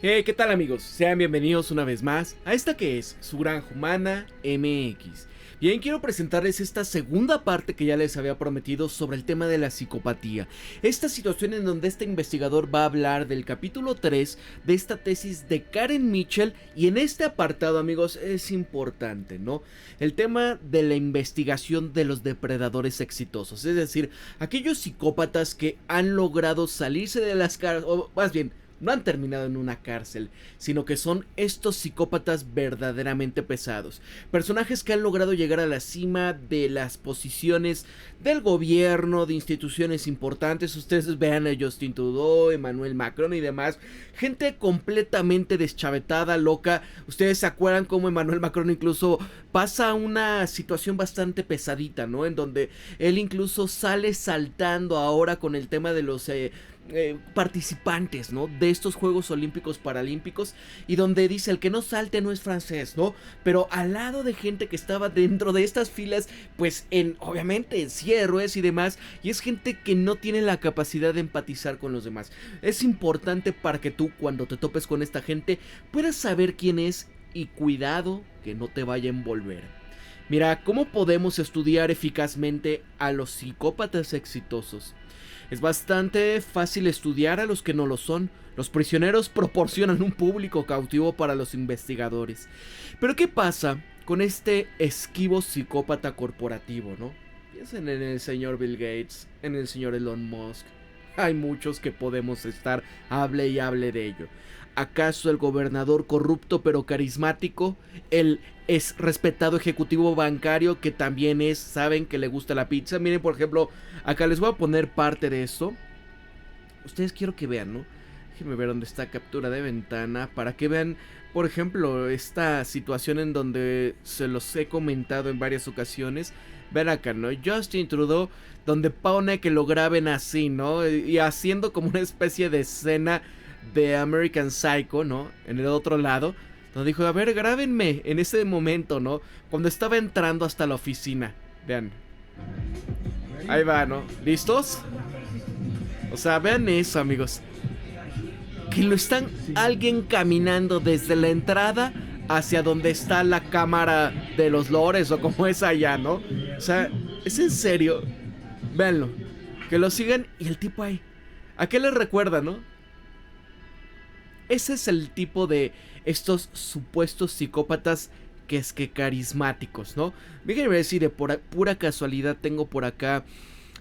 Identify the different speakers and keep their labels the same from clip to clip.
Speaker 1: Hey, ¿qué tal amigos? Sean bienvenidos una vez más a esta que es su Granja Humana MX. Bien, quiero presentarles esta segunda parte que ya les había prometido sobre el tema de la psicopatía. Esta situación en donde este investigador va a hablar del capítulo 3 de esta tesis de Karen Mitchell. Y en este apartado, amigos, es importante, ¿no? El tema de la investigación de los depredadores exitosos. Es decir, aquellos psicópatas que han logrado salirse de las cárceles, o más bien, no han terminado en una cárcel, sino que son estos psicópatas verdaderamente pesados. Personajes que han logrado llegar a la cima de las posiciones del gobierno, de instituciones importantes. Ustedes vean a Justin Trudeau, Emmanuel Macron y demás. Gente completamente deschavetada, loca. Ustedes se acuerdan cómo Emmanuel Macron incluso pasa una situación bastante pesadita, ¿no? En donde él incluso sale saltando ahora con el tema de los participantes, ¿no? De estos Juegos Olímpicos Paralímpicos, y donde dice el que no salte no es francés, ¿no? Pero al lado de gente que estaba dentro de estas filas, pues obviamente en héroes y demás, y es gente que no tiene la capacidad de empatizar con los demás. Es importante para que tú, cuando te topes con esta gente, puedas saber quién es y cuidado que no te vaya a envolver. Mira, ¿cómo podemos estudiar eficazmente a los psicópatas exitosos? Es bastante fácil estudiar a los que no lo son. Los prisioneros proporcionan un público cautivo para los investigadores. Pero ¿qué pasa con este esquivo psicópata corporativo, no? Piensen en el señor Bill Gates, en el señor Elon Musk. Hay muchos que podemos estar hable y hable de ello. ¿Acaso el gobernador corrupto pero carismático? ¿El es respetado ejecutivo bancario que también saben que le gusta la pizza? Miren, por ejemplo, acá les voy a poner parte de esto. Ustedes quiero que vean, ¿no? Déjenme ver dónde está captura de ventana para que vean, por ejemplo, esta situación en donde se los he comentado en varias ocasiones. Ven acá, ¿no? Justin Trudeau, donde pone que lo graben así, ¿no? Y haciendo como una especie de escena de American Psycho, ¿no? En el otro lado, donde dijo, a ver, grábenme en ese momento, ¿no? Cuando estaba entrando hasta la oficina. Vean. Ahí va, ¿no? ¿Listos? O sea, vean eso, amigos. Que lo están alguien caminando desde la entrada hacia donde está la cámara de los lores o como es allá, ¿no? O sea, es en serio. Véanlo. Que lo sigan y el tipo ahí. ¿A qué les recuerda, no? Ese es el tipo de estos supuestos psicópatas que es que carismáticos, ¿no? Déjenme decir, de pura casualidad tengo por acá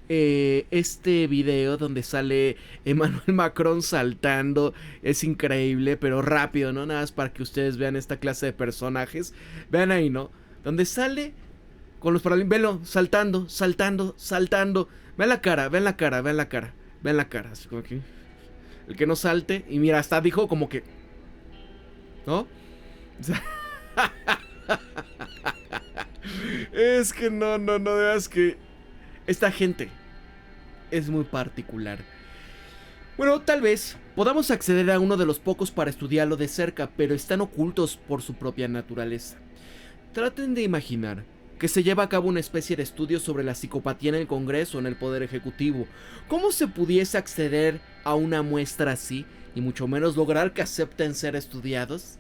Speaker 1: este video donde sale Emmanuel Macron saltando. Es increíble, pero rápido, ¿no? Nada más para que ustedes vean esta clase de personajes. Vean ahí, ¿no? Donde sale con los paralímpicos. Velo, saltando, saltando, saltando. Vean la cara, vean la cara, vean la cara. Vean la cara, así como aquí. El que no salte. Y mira, hasta dijo como que, ¿no? O sea, es que no, veas que esta gente es muy particular. Bueno, tal vez podamos acceder a uno de los pocos para estudiarlo de cerca, pero están ocultos por su propia naturaleza. Traten de imaginar que se lleva a cabo una especie de estudio sobre la psicopatía en el Congreso o en el Poder Ejecutivo. ¿Cómo se pudiese acceder a una muestra así y mucho menos lograr que acepten ser estudiados?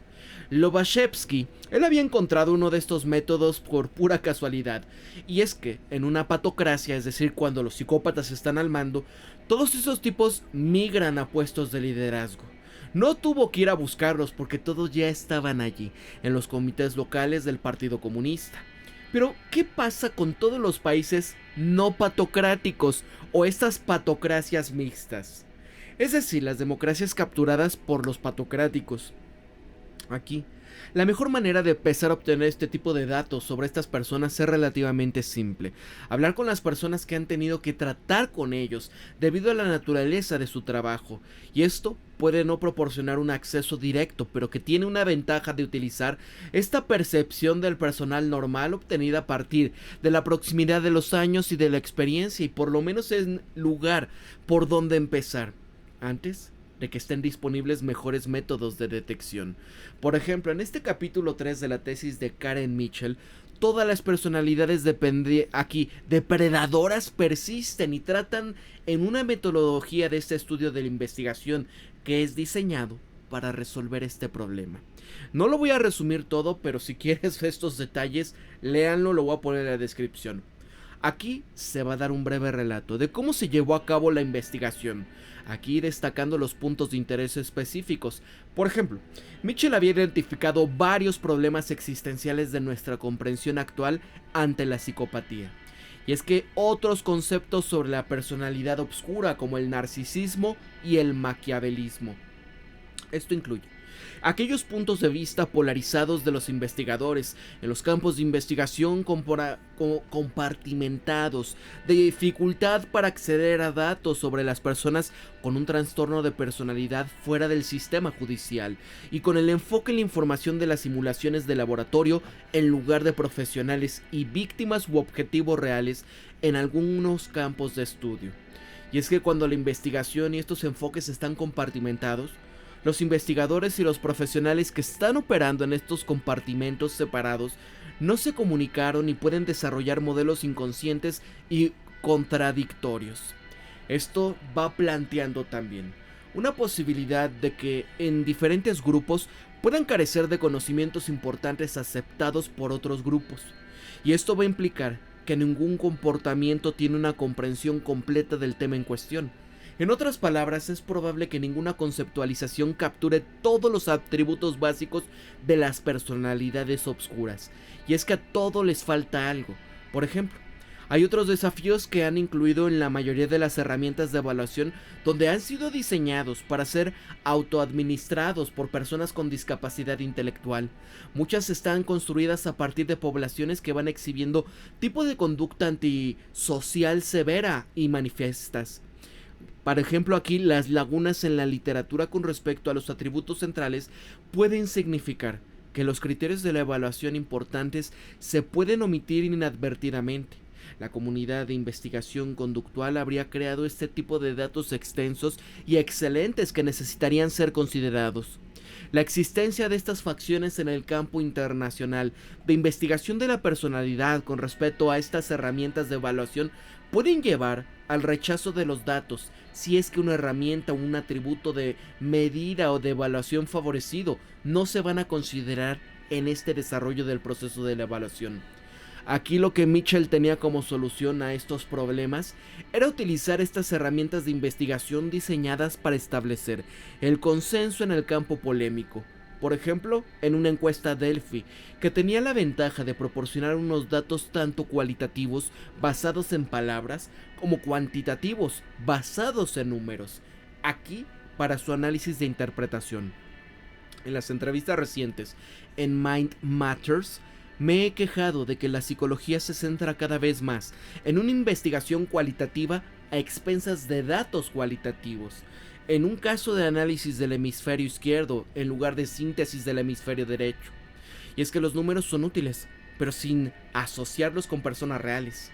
Speaker 1: Lobachevsky, él había encontrado uno de estos métodos por pura casualidad, y es que en una patocracia, es decir, cuando los psicópatas están al mando, todos esos tipos migran a puestos de liderazgo. No tuvo que ir a buscarlos porque todos ya estaban allí, en los comités locales del Partido Comunista. Pero, ¿qué pasa con todos los países no patocráticos o estas patocracias mixtas? Es decir, las democracias capturadas por los patocráticos. Aquí, la mejor manera de empezar a obtener este tipo de datos sobre estas personas es relativamente simple. Hablar con las personas que han tenido que tratar con ellos debido a la naturaleza de su trabajo. Y esto puede no proporcionar un acceso directo, pero que tiene una ventaja de utilizar esta percepción del personal normal obtenida a partir de la proximidad de los años y de la experiencia, y por lo menos es lugar por donde empezar. Antes de que estén disponibles mejores métodos de detección. Por ejemplo, en este capítulo 3 de la tesis de Karen Mitchell, todas las personalidades depredadoras persisten y tratan en una metodología de este estudio de la investigación que es diseñado para resolver este problema. No lo voy a resumir todo, pero si quieres estos detalles, léanlo, lo voy a poner en la descripción. Aquí se va a dar un breve relato de cómo se llevó a cabo la investigación, aquí destacando los puntos de interés específicos. Por ejemplo, Mitchell había identificado varios problemas existenciales de nuestra comprensión actual ante la psicopatía. Y es que otros conceptos sobre la personalidad obscura como el narcisismo y el maquiavelismo. Esto incluye aquellos puntos de vista polarizados de los investigadores en los campos de investigación compartimentados, de dificultad para acceder a datos sobre las personas con un trastorno de personalidad fuera del sistema judicial y con el enfoque en la información de las simulaciones de laboratorio en lugar de profesionales y víctimas u objetivos reales en algunos campos de estudio. Y es que cuando la investigación y estos enfoques están compartimentados, los investigadores y los profesionales que están operando en estos compartimentos separados no se comunicaron y pueden desarrollar modelos inconscientes y contradictorios. Esto va planteando también una posibilidad de que en diferentes grupos puedan carecer de conocimientos importantes aceptados por otros grupos. Y esto va a implicar que ningún comportamiento tiene una comprensión completa del tema en cuestión. En otras palabras, es probable que ninguna conceptualización capture todos los atributos básicos de las personalidades obscuras. Y es que a todo les falta algo. Por ejemplo, hay otros desafíos que han incluido en la mayoría de las herramientas de evaluación donde han sido diseñados para ser autoadministrados por personas con discapacidad intelectual. Muchas están construidas a partir de poblaciones que van exhibiendo tipo de conducta antisocial severa y manifiestas. Por ejemplo, aquí las lagunas en la literatura con respecto a los atributos centrales pueden significar que los criterios de la evaluación importantes se pueden omitir inadvertidamente. La comunidad de investigación conductual habría creado este tipo de datos extensos y excelentes que necesitarían ser considerados. La existencia de estas facciones en el campo internacional de investigación de la personalidad con respecto a estas herramientas de evaluación pueden llevar al rechazo de los datos si es que una herramienta o un atributo de medida o de evaluación favorecido no se van a considerar en este desarrollo del proceso de la evaluación. Aquí lo que Mitchell tenía como solución a estos problemas era utilizar estas herramientas de investigación diseñadas para establecer el consenso en el campo polémico. Por ejemplo, en una encuesta Delphi, que tenía la ventaja de proporcionar unos datos tanto cualitativos basados en palabras como cuantitativos basados en números, aquí para su análisis de interpretación. En las entrevistas recientes en Mind Matters, me he quejado de que la psicología se centra cada vez más en una investigación cualitativa a expensas de datos cualitativos. En un caso de análisis del hemisferio izquierdo en lugar de síntesis del hemisferio derecho. Y es que los números son útiles, pero sin asociarlos con personas reales.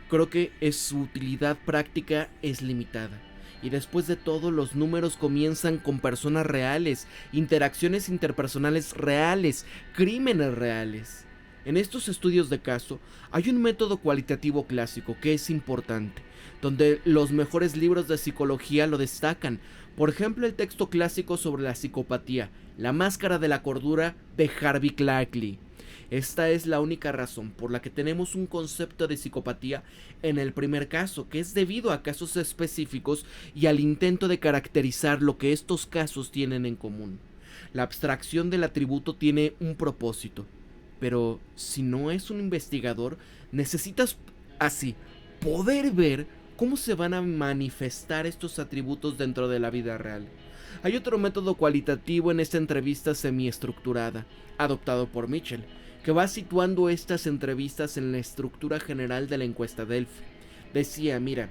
Speaker 1: Creo que su utilidad práctica es limitada. Y después de todo, los números comienzan con personas reales, interacciones interpersonales reales, crímenes reales. En estos estudios de caso, hay un método cualitativo clásico que es importante, donde los mejores libros de psicología lo destacan. Por ejemplo, el texto clásico sobre la psicopatía, La máscara de la cordura, de Harvey Clancy. Esta es la única razón por la que tenemos un concepto de psicopatía en el primer caso, que es debido a casos específicos y al intento de caracterizar lo que estos casos tienen en común. La abstracción del atributo tiene un propósito, pero si no es un investigador, necesitas así poder ver cómo se van a manifestar estos atributos dentro de la vida real. Hay otro método cualitativo en esta entrevista semiestructurada, adoptado por Mitchell, que va situando estas entrevistas en la estructura general de la encuesta Delphi. Decía, mira,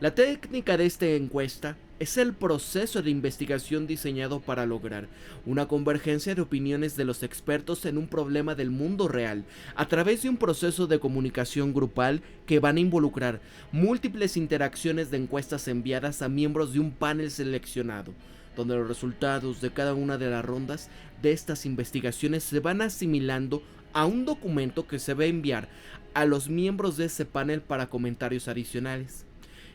Speaker 1: la técnica de esta encuesta es el proceso de investigación diseñado para lograr una convergencia de opiniones de los expertos en un problema del mundo real a través de un proceso de comunicación grupal que van a involucrar múltiples interacciones de encuestas enviadas a miembros de un panel seleccionado, donde los resultados de cada una de las rondas de estas investigaciones se van asimilando a un documento que se va a enviar a los miembros de ese panel para comentarios adicionales.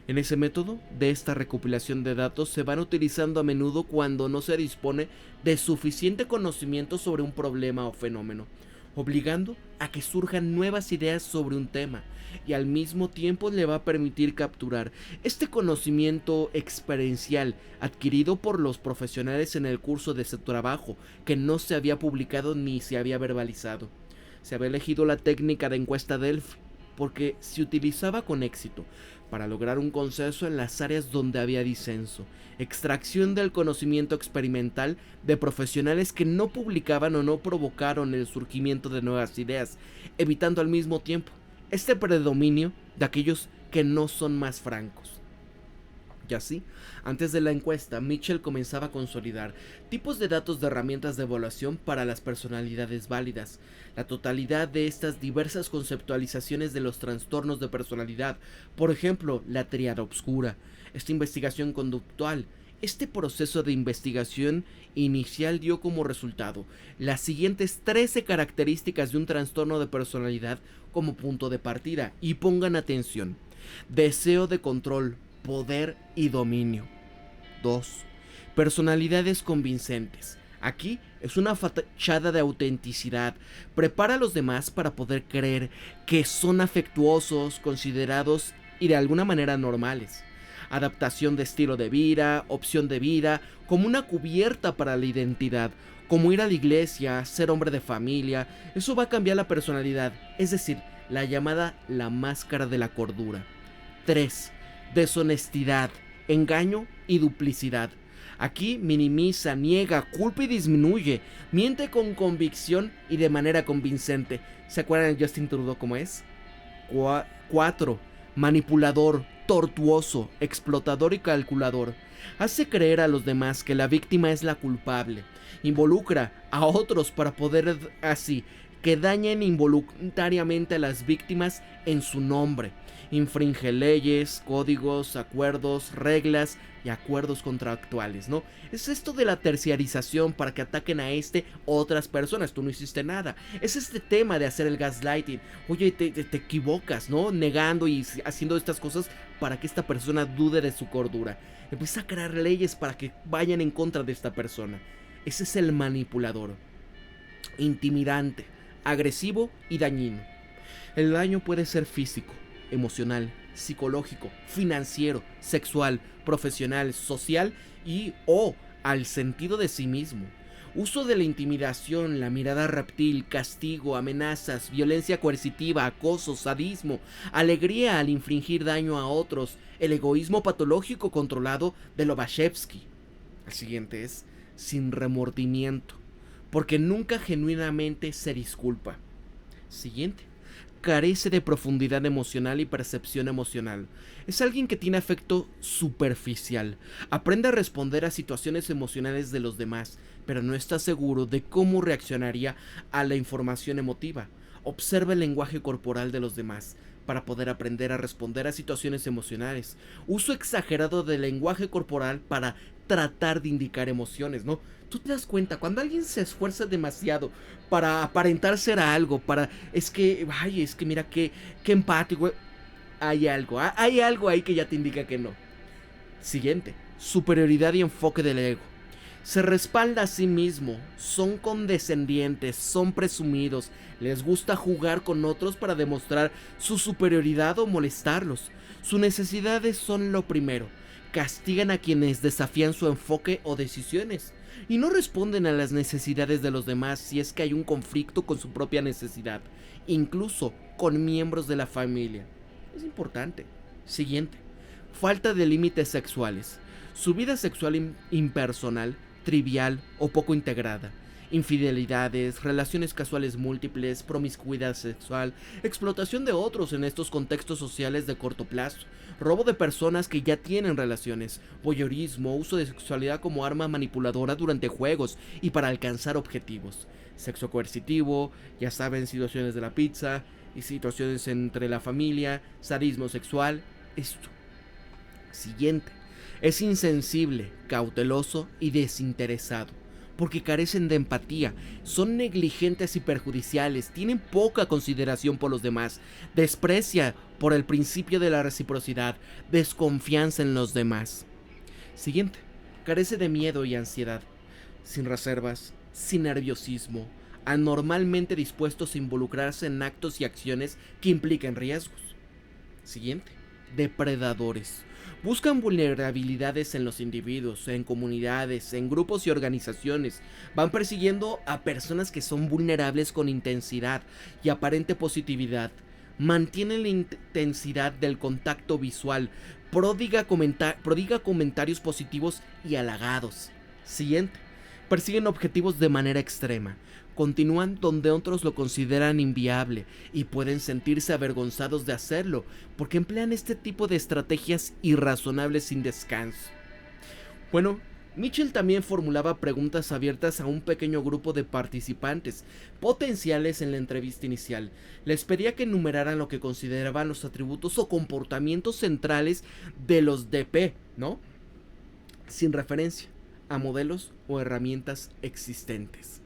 Speaker 1: En ese método, de esta recopilación de datos se van utilizando a menudo cuando no se dispone de suficiente conocimiento sobre un problema o fenómeno, obligando a que surjan nuevas ideas sobre un tema, y al mismo tiempo le va a permitir capturar este conocimiento experiencial adquirido por los profesionales en el curso de ese trabajo, que no se había publicado ni se había verbalizado. Se había elegido la técnica de encuesta Delphi porque se utilizaba con éxito para lograr un consenso en las áreas donde había disenso, extracción del conocimiento experimental de profesionales que no publicaban o no provocaron el surgimiento de nuevas ideas, evitando al mismo tiempo este predominio de aquellos que no son más francos. Y así, antes de la encuesta, Mitchell comenzaba a consolidar tipos de datos de herramientas de evaluación para las personalidades válidas. La totalidad de estas diversas conceptualizaciones de los trastornos de personalidad, por ejemplo, la tríada oscura, esta investigación conductual. Este proceso de investigación inicial dio como resultado las siguientes 13 características de un trastorno de personalidad como punto de partida. Y pongan atención: deseo de control, poder y dominio. 2. Personalidades convincentes. Aquí es una fachada de autenticidad. Prepara a los demás para poder creer que son afectuosos, considerados y de alguna manera normales. Adaptación de estilo de vida, opción de vida, como una cubierta para la identidad, como ir a la iglesia, ser hombre de familia. Eso va a cambiar la personalidad, es decir, la llamada la máscara de la cordura. 3. Deshonestidad, engaño y duplicidad. Aquí minimiza, niega, culpa y disminuye, miente con convicción y de manera convincente. ¿Se acuerdan de Justin Trudeau cómo es? 4. Manipulador, tortuoso, explotador y calculador. Hace creer a los demás que la víctima es la culpable. Involucra a otros para poder así que dañen involuntariamente a las víctimas en su nombre. Infringe leyes, códigos, acuerdos, reglas y acuerdos contractuales, ¿no? Es esto de la terciarización para que ataquen a otras personas. Tú no hiciste nada. Es este tema de hacer el gaslighting. Oye, te equivocas, ¿no? Negando y haciendo estas cosas para que esta persona dude de su cordura. Empieza a crear leyes para que vayan en contra de esta persona. Ese es el manipulador. Intimidante, agresivo y dañino. El daño puede ser físico, emocional, psicológico, financiero, sexual, profesional, social y o al sentido de sí mismo. Uso de la intimidación, la mirada reptil, castigo, amenazas, violencia coercitiva, acoso, sadismo, alegría al infringir daño a otros, el egoísmo patológico controlado de Lobachevsky. El siguiente es sin remordimiento, porque nunca genuinamente se disculpa. Siguiente. Carece de profundidad emocional y percepción emocional. Es alguien que tiene afecto superficial. Aprende a responder a situaciones emocionales de los demás, pero no está seguro de cómo reaccionaría a la información emotiva. Observa el lenguaje corporal de los demás para poder aprender a responder a situaciones emocionales. Uso exagerado del lenguaje corporal para tratar de indicar emociones, ¿no? Tú te das cuenta, cuando alguien se esfuerza demasiado para aparentar ser algo, es que mira qué empático, hay algo ahí que ya te indica que no. Siguiente, superioridad y enfoque del ego. Se respalda a sí mismo, son condescendientes, son presumidos, les gusta jugar con otros para demostrar su superioridad o molestarlos. Sus necesidades son lo primero. Castigan a quienes desafían su enfoque o decisiones y no responden a las necesidades de los demás si es que hay un conflicto con su propia necesidad, incluso con miembros de la familia. Es importante. Siguiente. Falta de límites sexuales. Su vida sexual impersonal, trivial o poco integrada. Infidelidades, relaciones casuales múltiples, promiscuidad sexual, explotación de otros en estos contextos sociales de corto plazo, robo de personas que ya tienen relaciones, voyeurismo, uso de sexualidad como arma manipuladora durante juegos y para alcanzar objetivos, sexo coercitivo, ya saben, situaciones de la pizza y situaciones entre la familia, sadismo sexual, esto. Siguiente. Es insensible, cauteloso y desinteresado. porque carecen de empatía, son negligentes y perjudiciales, tienen poca consideración por los demás, desprecia por el principio de la reciprocidad, desconfianza en los demás. Siguiente, carece de miedo y ansiedad, sin reservas, sin nerviosismo, anormalmente dispuestos a involucrarse en actos y acciones que impliquen riesgos. Siguiente, depredadores. Buscan vulnerabilidades en los individuos, en comunidades, en grupos y organizaciones. Van persiguiendo a personas que son vulnerables con intensidad y aparente positividad. Mantienen la intensidad del contacto visual. Prodiga comentarios positivos y halagados. Siguiente. Persiguen objetivos de manera extrema. Continúan donde otros lo consideran inviable y pueden sentirse avergonzados de hacerlo porque emplean este tipo de estrategias irrazonables sin descanso. Bueno, Mitchell también formulaba preguntas abiertas a un pequeño grupo de participantes potenciales en la entrevista inicial. Les pedía que enumeraran lo que consideraban los atributos o comportamientos centrales de los DP, ¿no? Sin referencia a modelos o herramientas existentes.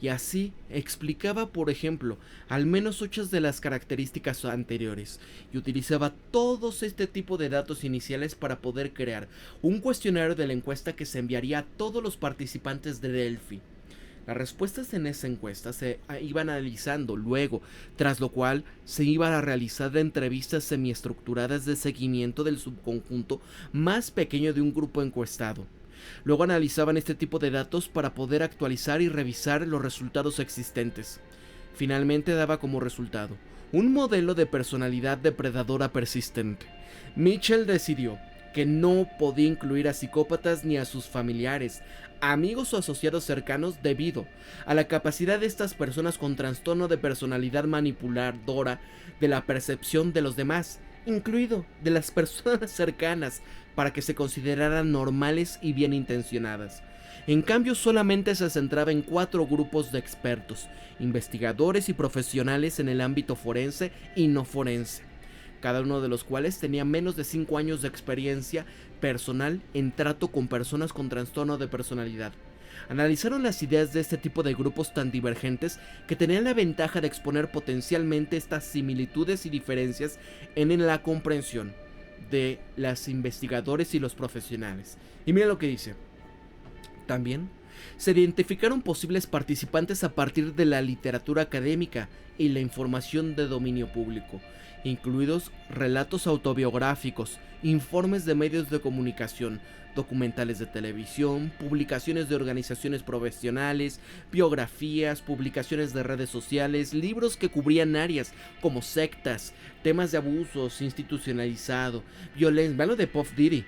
Speaker 1: Y así explicaba, por ejemplo, al menos 8 de las características anteriores, y utilizaba todos este tipo de datos iniciales para poder crear un cuestionario de la encuesta que se enviaría a todos los participantes de Delphi. Las respuestas en esa encuesta se iban analizando luego, tras lo cual se iban a realizar entrevistas semiestructuradas de seguimiento del subconjunto más pequeño de un grupo encuestado. Luego analizaban este tipo de datos para poder actualizar y revisar los resultados existentes. Finalmente daba como resultado un modelo de personalidad depredadora persistente. Mitchell decidió que no podía incluir a psicópatas ni a sus familiares, amigos o asociados cercanos debido a la capacidad de estas personas con trastorno de personalidad manipuladora de la percepción de los demás, incluido de las personas cercanas, para que se consideraran normales y bien intencionadas. En cambio, solamente se centraba en 4 grupos de expertos, investigadores y profesionales en el ámbito forense y no forense, cada uno de los cuales tenía menos de 5 años de experiencia personal en trato con personas con trastorno de personalidad. Analizaron las ideas de este tipo de grupos tan divergentes que tenían la ventaja de exponer potencialmente estas similitudes y diferencias en la comprensión de los investigadores y los profesionales. Y mira lo que dice. También se identificaron posibles participantes a partir de la literatura académica y la información de dominio público, incluidos relatos autobiográficos, informes de medios de comunicación, documentales de televisión, publicaciones de organizaciones profesionales, biografías, publicaciones de redes sociales, libros que cubrían áreas como sectas, temas de abusos institucionalizado, violencia, lo de Puff Diddy,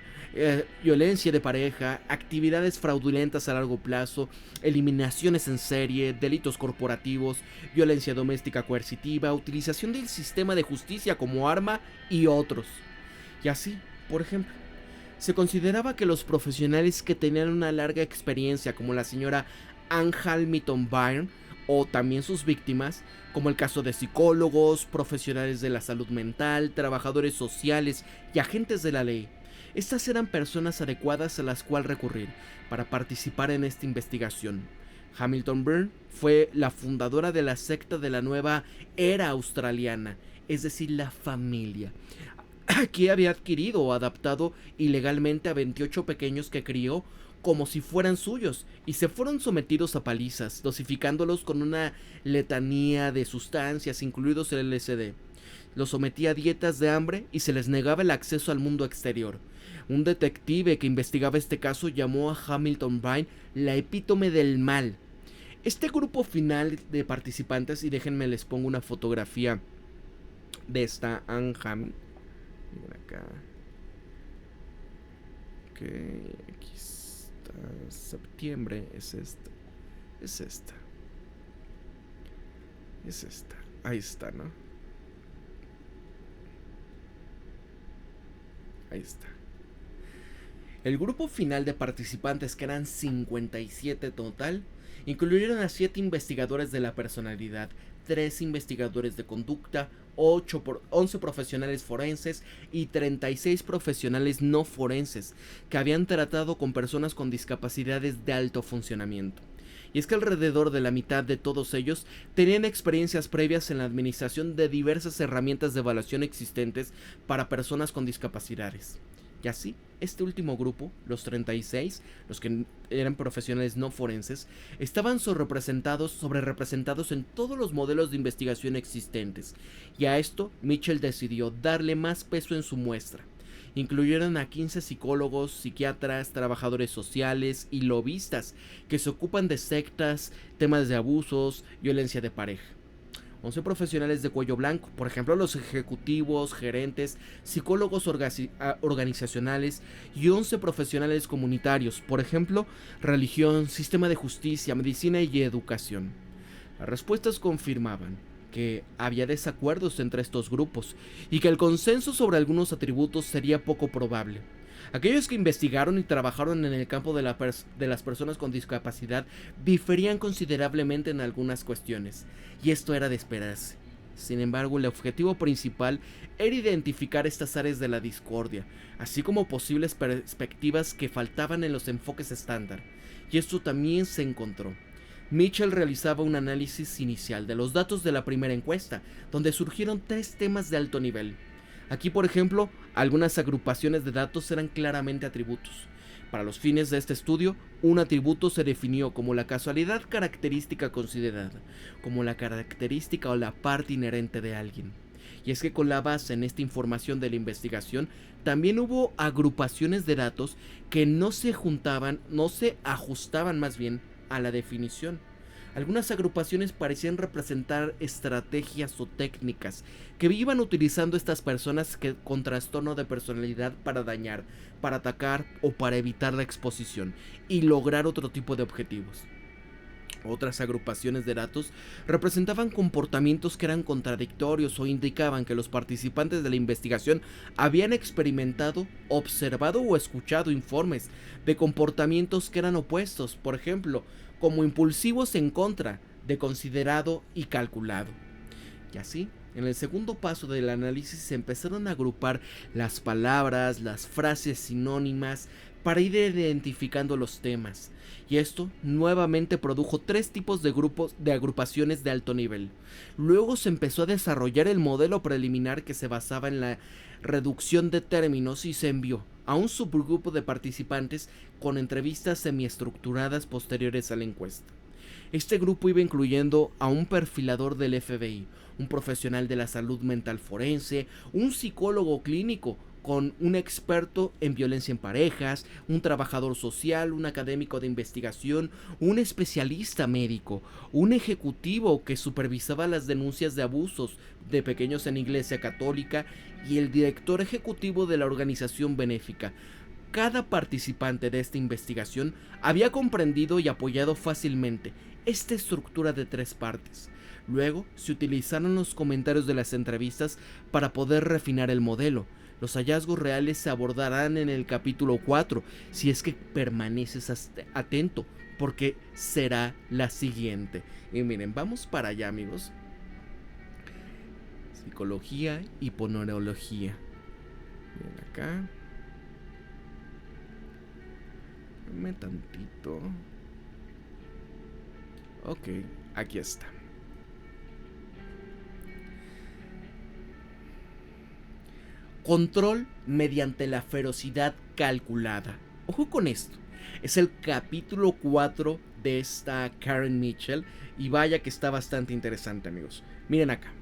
Speaker 1: violencia de pareja, actividades fraudulentas a largo plazo, eliminaciones en serie, delitos corporativos, violencia doméstica coercitiva, utilización del sistema de justicia como arma y otros. Y así, por ejemplo, se consideraba que los profesionales que tenían una larga experiencia, como la señora Ann Hamilton Byrne, o también sus víctimas, como el caso de psicólogos, profesionales de la salud mental, trabajadores sociales y agentes de la ley, estas eran personas adecuadas a las cuales recurrir para participar en esta investigación. Hamilton Byrne fue la fundadora de la secta de la nueva era australiana, es decir, la familia. Aquí había adquirido o adaptado ilegalmente a 28 pequeños que crió como si fueran suyos y se fueron sometidos a palizas, dosificándolos con una letanía de sustancias, incluidos el LSD. Los sometía a dietas de hambre y se les negaba el acceso al mundo exterior. Un detective que investigaba este caso llamó a Hamilton Byrne la epítome del mal. Este grupo final de participantes, y déjenme les pongo una fotografía de esta Ann Hamilton. Miren acá. Ok, aquí está. Septiembre es esta. Es esta. Es esta. Ahí está, ¿no? Ahí está. El grupo final de participantes, que eran 57 total, incluyeron a 7 investigadores de la personalidad, 3 investigadores de conducta, 11 profesionales forenses y 36 profesionales no forenses que habían tratado con personas con discapacidades de alto funcionamiento. Y es que alrededor de la mitad de todos ellos tenían experiencias previas en la administración de diversas herramientas de evaluación existentes para personas con discapacidades. Y así, este último grupo, los 36, los que eran profesionales no forenses, estaban sobrerepresentados en todos los modelos de investigación existentes, y a esto Mitchell decidió darle más peso en su muestra. Incluyeron a 15 psicólogos, psiquiatras, trabajadores sociales y lobistas que se ocupan de sectas, temas de abusos, violencia de pareja. 11 profesionales de cuello blanco, por ejemplo los ejecutivos, gerentes, psicólogos organizacionales y 11 profesionales comunitarios, por ejemplo religión, sistema de justicia, medicina y educación. Las respuestas confirmaban que había desacuerdos entre estos grupos y que el consenso sobre algunos atributos sería poco probable. Aquellos que investigaron y trabajaron en el campo de las personas con discapacidad diferían considerablemente en algunas cuestiones, y esto era de esperarse. Sin embargo, el objetivo principal era identificar estas áreas de la discordia, así como posibles perspectivas que faltaban en los enfoques estándar, y esto también se encontró. Mitchell realizaba un análisis inicial de los datos de la primera encuesta, donde surgieron 3 temas de alto nivel. Aquí, por ejemplo, algunas agrupaciones de datos eran claramente atributos. Para los fines de este estudio, un atributo se definió como la casualidad característica considerada, como la característica o la parte inherente de alguien. Y es que con la base en esta información de la investigación, también hubo agrupaciones de datos que no se ajustaban más bien a la definición. Algunas agrupaciones parecían representar estrategias o técnicas que iban utilizando estas personas con trastorno de personalidad para dañar, para atacar o para evitar la exposición y lograr otro tipo de objetivos. Otras agrupaciones de datos representaban comportamientos que eran contradictorios o indicaban que los participantes de la investigación habían experimentado, observado o escuchado informes de comportamientos que eran opuestos, por ejemplo, como impulsivos en contra de considerado y calculado. Y así, en el segundo paso del análisis se empezaron a agrupar las palabras, las frases sinónimas para ir identificando los temas. Y esto nuevamente produjo 3 tipos de grupos de agrupaciones de alto nivel. Luego se empezó a desarrollar el modelo preliminar que se basaba en la reducción de términos y se envió a un subgrupo de participantes con entrevistas semiestructuradas posteriores a la encuesta. Este grupo iba incluyendo a un perfilador del FBI, un profesional de la salud mental forense, un psicólogo clínico con un experto en violencia en parejas, un trabajador social, un académico de investigación, un especialista médico, un ejecutivo que supervisaba las denuncias de abusos de pequeños en Iglesia Católica y el director ejecutivo de la organización benéfica. Cada participante de esta investigación había comprendido y apoyado fácilmente esta estructura de 3 partes. Luego se utilizaron los comentarios de las entrevistas para poder refinar el modelo. Los hallazgos reales se abordarán en el capítulo 4, si es que permaneces atento, porque será la siguiente. Y miren, vamos para allá, amigos. Psicología y hiponeurología. Miren acá. Dame tantito. Ok, aquí está. Control mediante la ferocidad calculada. Ojo con esto. Es el capítulo 4 de esta Karen Mitchell. Y vaya que está bastante interesante, amigos. Miren acá.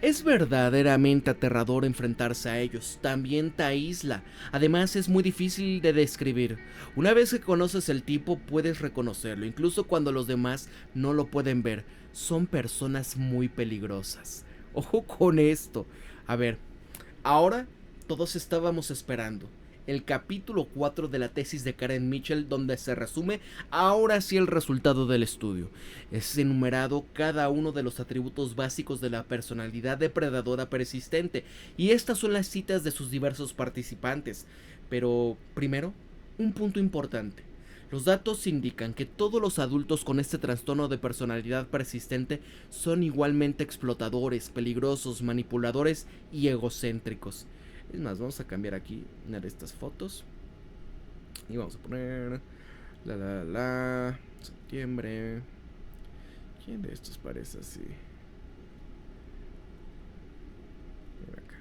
Speaker 1: Es verdaderamente aterrador enfrentarse a ellos. También te aísla. Además es muy difícil de describir. Una vez que conoces el tipo puedes reconocerlo. Incluso cuando los demás no lo pueden ver. Son personas muy peligrosas. Ojo con esto. A ver. Ahora todos estábamos esperando el capítulo 4 de la tesis de Karen Mitchell, donde se resume ahora sí el resultado del estudio. Es enumerado cada uno de los atributos básicos de la personalidad depredadora persistente, y estas son las citas de sus diversos participantes. Pero primero, un punto importante. Los datos indican que todos los adultos con este trastorno de personalidad persistente son igualmente explotadores, peligrosos, manipuladores y egocéntricos. Es más, vamos a cambiar aquí una de estas fotos y vamos a poner septiembre. ¿Quién de estos parece así? Ven acá.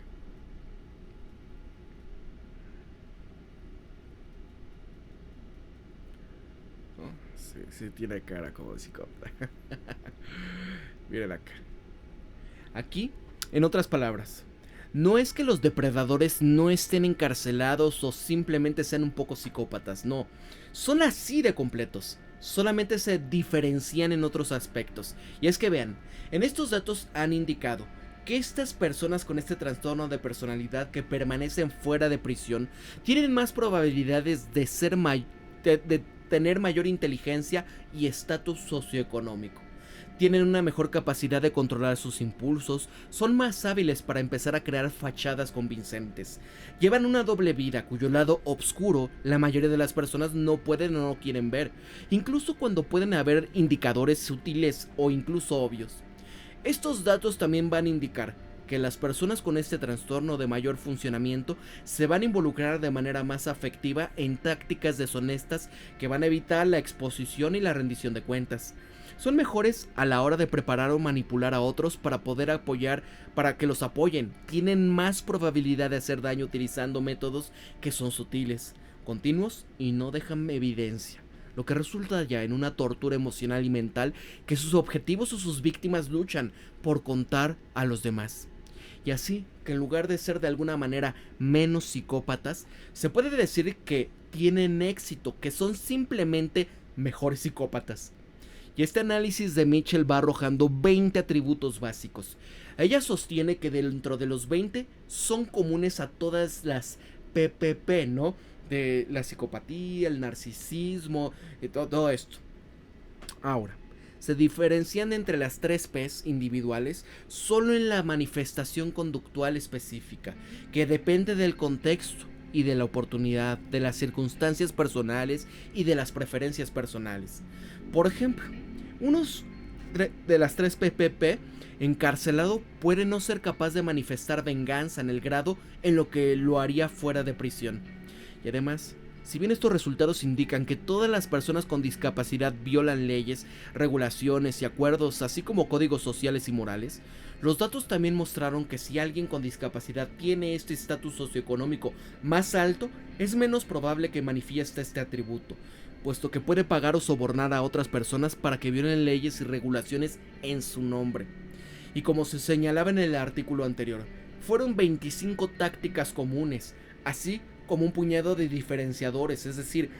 Speaker 1: Oh, sí, sí tiene cara como psicópata. Miren acá. Aquí, en otras palabras, no es que los depredadores no estén encarcelados o simplemente sean un poco psicópatas, no. Son así de completos. Solamente se diferencian en otros aspectos. Y es que vean, en estos datos han indicado que estas personas con este trastorno de personalidad que permanecen fuera de prisión tienen más probabilidades de ser de tener mayor inteligencia y estatus socioeconómico. Tienen una mejor capacidad de controlar sus impulsos, son más hábiles para empezar a crear fachadas convincentes. Llevan una doble vida cuyo lado oscuro la mayoría de las personas no pueden o no quieren ver, incluso cuando pueden haber indicadores sutiles o incluso obvios. Estos datos también van a indicar que las personas con este trastorno de mayor funcionamiento se van a involucrar de manera más afectiva en tácticas deshonestas que van a evitar la exposición y la rendición de cuentas. Son mejores a la hora de preparar o manipular a otros para poder apoyar, para que los apoyen. Tienen más probabilidad de hacer daño utilizando métodos que son sutiles, continuos y no dejan evidencia, lo que resulta ya en una tortura emocional y mental que sus objetivos o sus víctimas luchan por contar a los demás. Y así que en lugar de ser de alguna manera menos psicópatas, se puede decir que tienen éxito, que son simplemente mejores psicópatas. Y este análisis de Mitchell va arrojando 20 atributos básicos. Ella sostiene que dentro de los 20 son comunes a todas las PPP, ¿no? De la psicopatía, el narcisismo y todo esto. Ahora, se diferencian entre las 3 P's individuales solo en la manifestación conductual específica, que depende del contexto y de la oportunidad, de las circunstancias personales y de las preferencias personales. Por ejemplo, unos de las 3 PPP encarcelado puede no ser capaz de manifestar venganza en el grado en lo que lo haría fuera de prisión. Y además, si bien estos resultados indican que todas las personas con discapacidad violan leyes, regulaciones y acuerdos, así como códigos sociales y morales, los datos también mostraron que si alguien con discapacidad tiene este estatus socioeconómico más alto, es menos probable que manifieste este atributo, puesto que puede pagar o sobornar a otras personas para que violen leyes y regulaciones en su nombre. Y como se señalaba en el artículo anterior, fueron 25 tácticas comunes, así como un puñado de diferenciadores, es decir,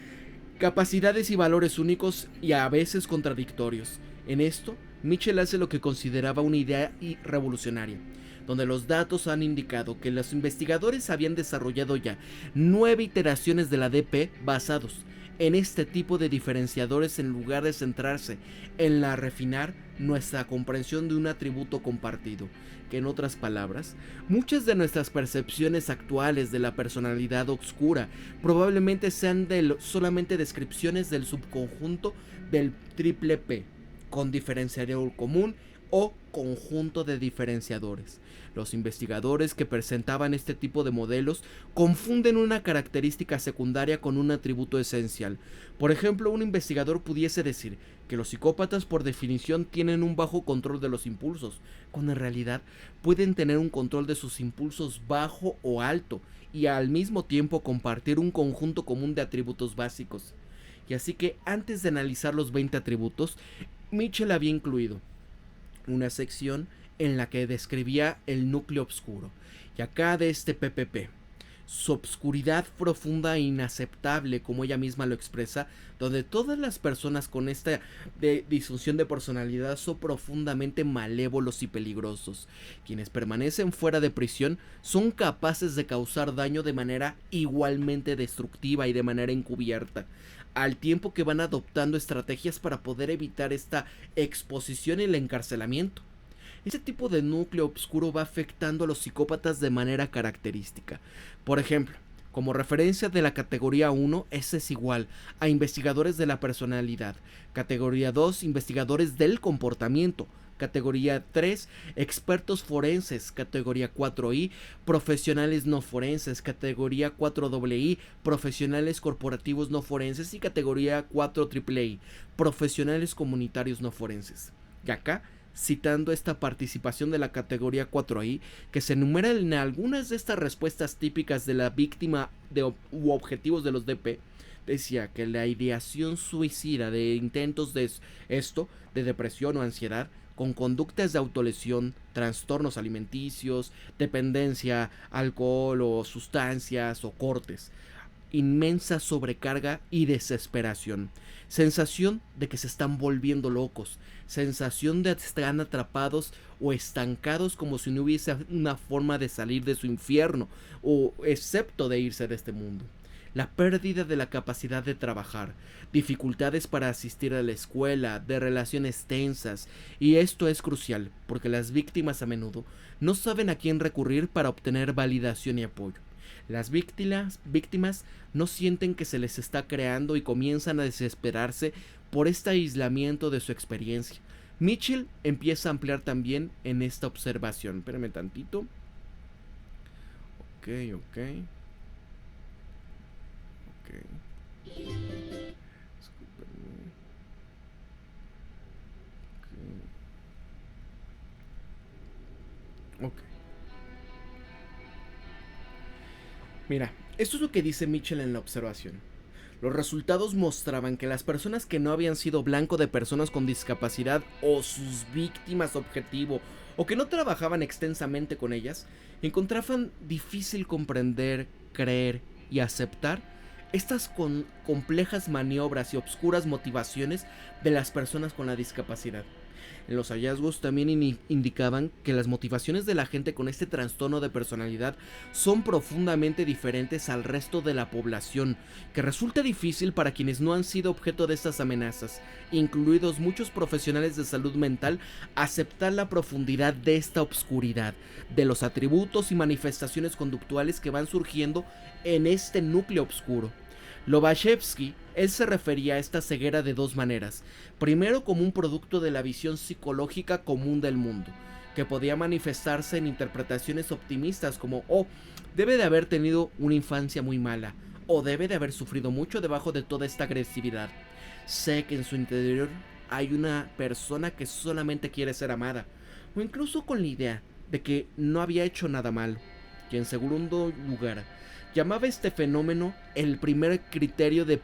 Speaker 1: capacidades y valores únicos y a veces contradictorios. En esto, Mitchell hace lo que consideraba una idea revolucionaria, donde los datos han indicado que los investigadores habían desarrollado ya 9 iteraciones de la DP basados en este tipo de diferenciadores en lugar de centrarse en la refinar nuestra comprensión de un atributo compartido, que en otras palabras, muchas de nuestras percepciones actuales de la personalidad oscura probablemente sean solamente descripciones del subconjunto del triple P, con diferenciador común o conjunto de diferenciadores. Los investigadores que presentaban este tipo de modelos confunden una característica secundaria con un atributo esencial. Por ejemplo, un investigador pudiese decir que los psicópatas por definición tienen un bajo control de los impulsos, cuando en realidad pueden tener un control de sus impulsos bajo o alto y al mismo tiempo compartir un conjunto común de atributos básicos. Y así que antes de analizar los 20 atributos, Mitchell había incluido una sección en la que describía el núcleo oscuro, y acá de este PPP, su obscuridad profunda e inaceptable, como ella misma lo expresa, donde todas las personas con esta disfunción de personalidad son profundamente malévolos y peligrosos. Quienes permanecen fuera de prisión son capaces de causar daño de manera igualmente destructiva y de manera encubierta, al tiempo que van adoptando estrategias para poder evitar esta exposición y el encarcelamiento. Este tipo de núcleo oscuro va afectando a los psicópatas de manera característica. Por ejemplo, como referencia de la categoría 1, S es igual a investigadores de la personalidad. Categoría 2, investigadores del comportamiento. Categoría 3, expertos forenses. Categoría 4I, profesionales no forenses. Categoría 4II, profesionales corporativos no forenses. Y categoría 4AAA, profesionales comunitarios no forenses. Y acá, citando esta participación de la categoría 4I, que se enumera en algunas de estas respuestas típicas de la víctima u objetivos de los DP, decía que la ideación suicida de intentos de de depresión o ansiedad, con conductas de autolesión, trastornos alimenticios, dependencia, alcohol o sustancias o cortes, inmensa sobrecarga y desesperación, sensación de que se están volviendo locos, sensación de que están atrapados o estancados como si no hubiese una forma de salir de su infierno o excepto de irse de este mundo. La pérdida de la capacidad de trabajar, dificultades para asistir a la escuela, de relaciones tensas, y esto es crucial porque las víctimas a menudo no saben a quién recurrir para obtener validación y apoyo. Las víctimas no sienten que se les está creando y comienzan a desesperarse por este aislamiento de su experiencia. Mitchell empieza a ampliar también en esta observación. Espérame tantito. Ok. Ok. Mira, esto es lo que dice Mitchell en la observación. Los resultados mostraban que las personas que no habían sido blanco de personas con discapacidad o sus víctimas objetivo o que no trabajaban extensamente con ellas, encontraban difícil comprender, creer y aceptar estas complejas maniobras y obscuras motivaciones de las personas con la discapacidad. En los hallazgos también indicaban que las motivaciones de la gente con este trastorno de personalidad son profundamente diferentes al resto de la población, que resulta difícil para quienes no han sido objeto de estas amenazas, incluidos muchos profesionales de salud mental, aceptar la profundidad de esta obscuridad, de los atributos y manifestaciones conductuales que van surgiendo en este núcleo oscuro. Lobachevsky, él se refería a esta ceguera de dos maneras. Primero, como un producto de la visión psicológica común del mundo, que podía manifestarse en interpretaciones optimistas como debe de haber tenido una infancia muy mala, o debe de haber sufrido mucho debajo de toda esta agresividad. Sé que en su interior hay una persona que solamente quiere ser amada, o incluso con la idea de que no había hecho nada mal. Y en segundo lugar, llamaba este fenómeno el primer criterio de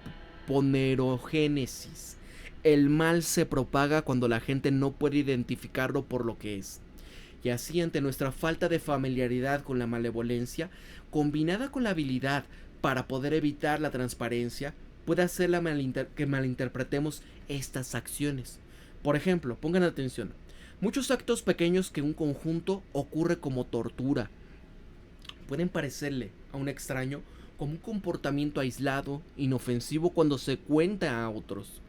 Speaker 1: ponerogénesis. El mal se propaga cuando la gente no puede identificarlo por lo que es. Y así, ante nuestra falta de familiaridad con la malevolencia, combinada con la habilidad para poder evitar la transparencia, puede hacer que malinterpretemos estas acciones. Por ejemplo, pongan atención, muchos actos pequeños que en un conjunto ocurre como tortura pueden parecerle a un extraño como un comportamiento aislado, inofensivo cuando se cuenta a otros.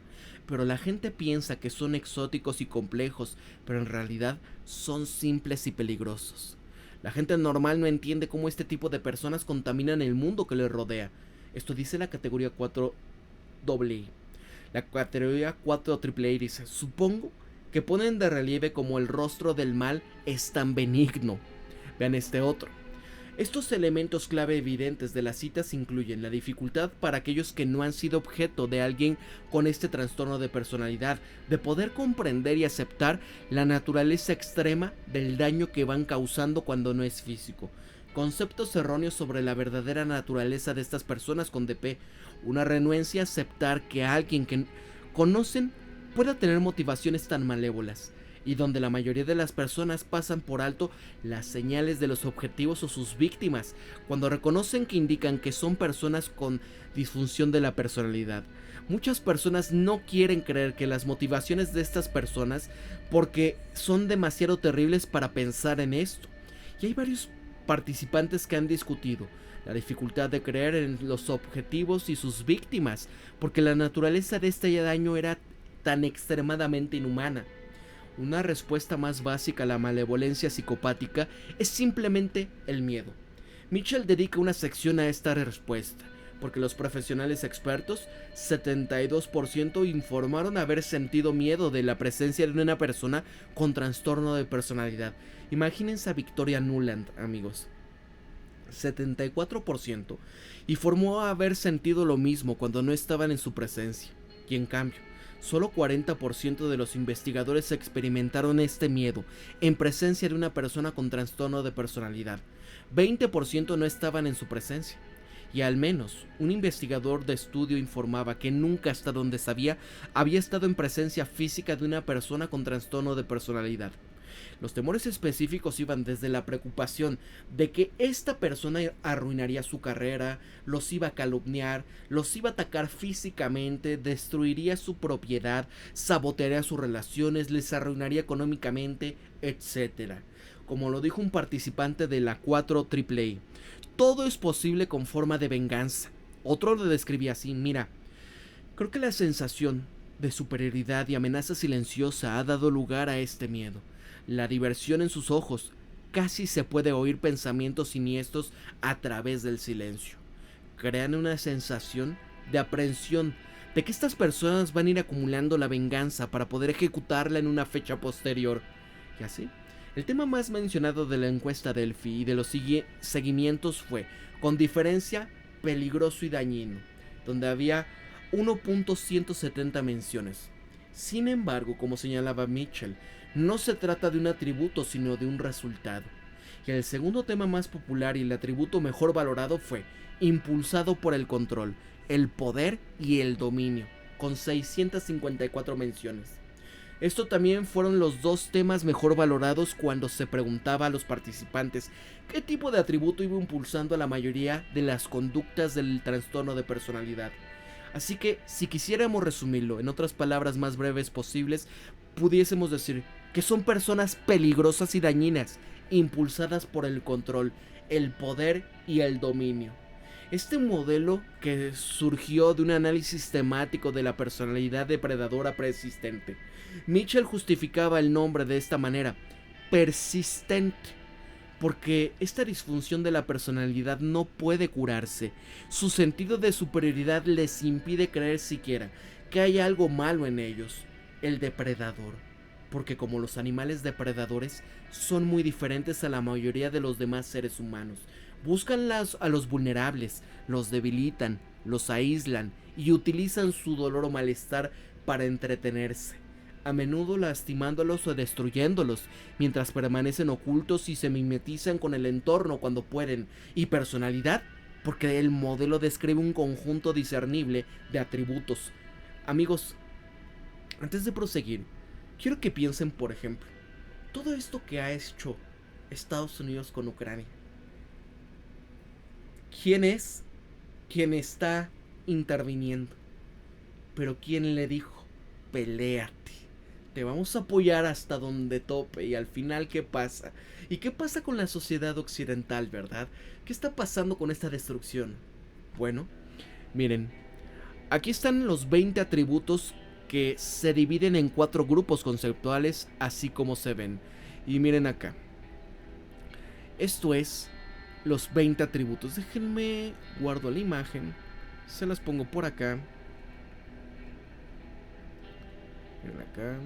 Speaker 1: Pero la gente piensa que son exóticos y complejos, pero en realidad son simples y peligrosos. La gente normal no entiende cómo este tipo de personas contaminan el mundo que les rodea. Esto dice la categoría 4AA. La categoría 4AAA dice: supongo que ponen de relieve cómo el rostro del mal es tan benigno. Vean este otro. Estos elementos clave evidentes de las citas incluyen la dificultad para aquellos que no han sido objeto de alguien con este trastorno de personalidad, de poder comprender y aceptar la naturaleza extrema del daño que van causando cuando no es físico, conceptos erróneos sobre la verdadera naturaleza de estas personas con DP, una renuencia a aceptar que alguien que conocen pueda tener motivaciones tan malévolas, y donde la mayoría de las personas pasan por alto las señales de los objetivos o sus víctimas, cuando reconocen que indican que son personas con disfunción de la personalidad. Muchas personas no quieren creer que las motivaciones de estas personas porque son demasiado terribles para pensar en esto. Y hay varios participantes que han discutido la dificultad de creer en los objetivos y sus víctimas, porque la naturaleza de este daño era tan extremadamente inhumana. Una respuesta más básica a la malevolencia psicopática es simplemente el miedo. Mitchell dedica una sección a esta respuesta, porque los profesionales expertos, 72% informaron haber sentido miedo de la presencia de una persona con trastorno de personalidad. Imagínense a Victoria Nuland, amigos. 74% informó haber sentido lo mismo cuando no estaban en su presencia. Y en cambio, solo 40% de los investigadores experimentaron este miedo en presencia de una persona con trastorno de personalidad. 20% no estaban en su presencia. Y al menos un investigador de estudio informaba que nunca, hasta donde sabía, había estado en presencia física de una persona con trastorno de personalidad. Los temores específicos iban desde la preocupación de que esta persona arruinaría su carrera, los iba a calumniar, los iba a atacar físicamente, destruiría su propiedad, sabotearía sus relaciones, les arruinaría económicamente, etc. Como lo dijo un participante de la 4 AAA, todo es posible con forma de venganza. Otro lo describía así: mira, creo que la sensación de superioridad y amenaza silenciosa ha dado lugar a este miedo. La diversión en sus ojos, casi se puede oír pensamientos siniestros a través del silencio. Crean una sensación de aprehensión de que estas personas van a ir acumulando la venganza para poder ejecutarla en una fecha posterior. Y así, el tema más mencionado de la encuesta Delphi y de los seguimientos fue, con diferencia, peligroso y dañino, donde había 1.170 menciones. Sin embargo, como señalaba Mitchell, no se trata de un atributo sino de un resultado. Y el segundo tema más popular y el atributo mejor valorado fue impulsado por el control, el poder y el dominio, con 654 menciones. Esto también fueron los dos temas mejor valorados cuando se preguntaba a los participantes qué tipo de atributo iba impulsando a la mayoría de las conductas del trastorno de personalidad. Así que, si quisiéramos resumirlo en otras palabras más breves posibles, pudiésemos decir que son personas peligrosas y dañinas, impulsadas por el control, el poder y el dominio. Este modelo, que surgió de un análisis temático de la personalidad depredadora persistente, Mitchell justificaba el nombre de esta manera: persistente, porque esta disfunción de la personalidad no puede curarse. Su sentido de superioridad les impide creer siquiera que hay algo malo en ellos. El depredador, porque como los animales depredadores son muy diferentes a la mayoría de los demás seres humanos, buscan a los vulnerables, los debilitan, los aíslan y utilizan su dolor o malestar para entretenerse, a menudo lastimándolos o destruyéndolos, mientras permanecen ocultos y se mimetizan con el entorno cuando pueden. Y personalidad, porque el modelo describe un conjunto discernible de atributos. Amigos, antes de proseguir, quiero que piensen, por ejemplo, todo esto que ha hecho Estados Unidos con Ucrania. ¿Quién es quien está interviniendo? Pero ¿quién le dijo? Peléate. Te vamos a apoyar hasta donde tope. Y al final, ¿qué pasa? ¿Y qué pasa con la sociedad occidental, verdad? ¿Qué está pasando con esta destrucción? Bueno, miren, aquí están los 20 atributos que se dividen en 4 grupos conceptuales, así como se ven. Y miren acá. Esto es los 20 atributos. Déjenme guardo la imagen. Se las pongo por acá. Miren acá.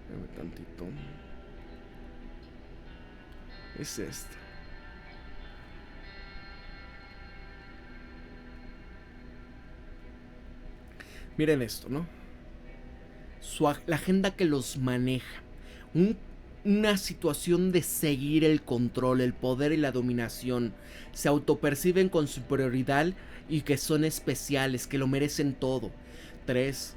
Speaker 1: Dame tantito. Es esta. Miren esto, ¿no? La agenda que los maneja. Una situación de seguir el control, el poder y la dominación. Se autoperciben con superioridad y que son especiales, que lo merecen todo. 3.